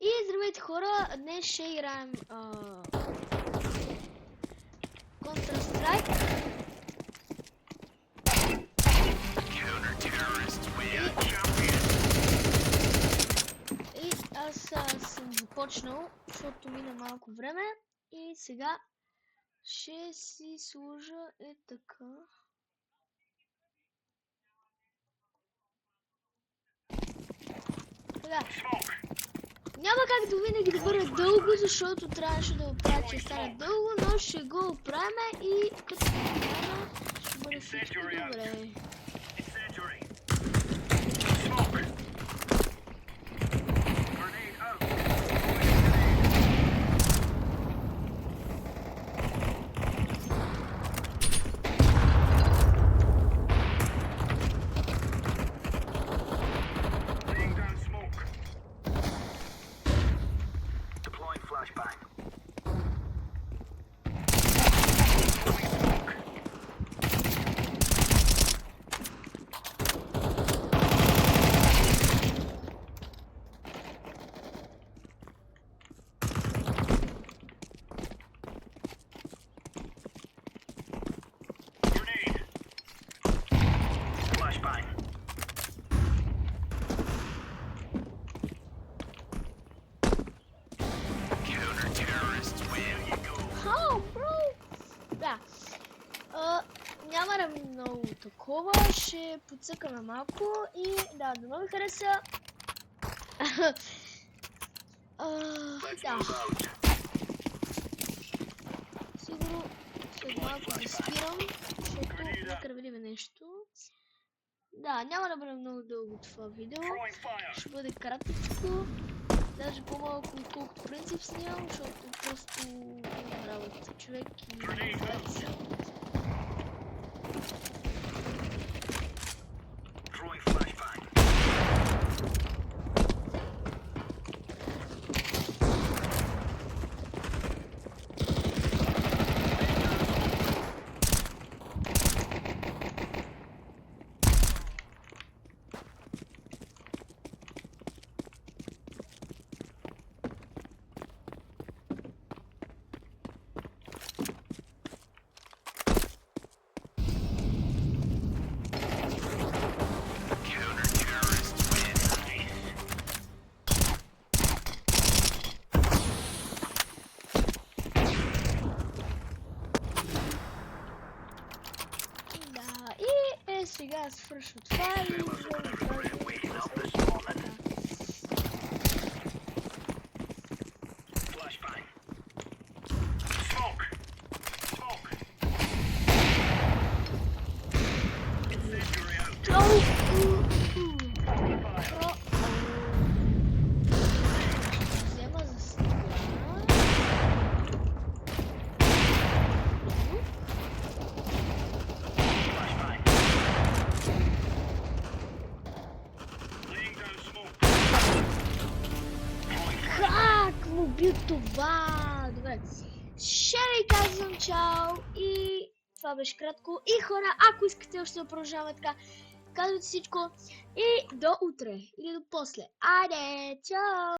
И здравейте хора, днес ще играем Counter-Strike. И аз съм започнал, защото мина малко време и сега ще си сложа така. Сега. Няма как до винаги да бъде дълго, защото трябваше да оправя, че стане дълго, но ще го оправим и като това ще бъде всичко добре. Няма да ми много такова, ще подсъкаме малко и да, дано ви хареса. Да. Сигурно след малко да спирам, защото нека да видим нещо. Да, няма да бъде много дълго това видео, ще бъде кратичко, даже по-малко отколкото принцип снимам, защото просто имам работа човек и сега свършва това и това. Добре. Ще ви казвам чао и това беше кратко. И хора, ако искате още да продължаваме така, казвайте всичко и до утре или до после. Айде, чао!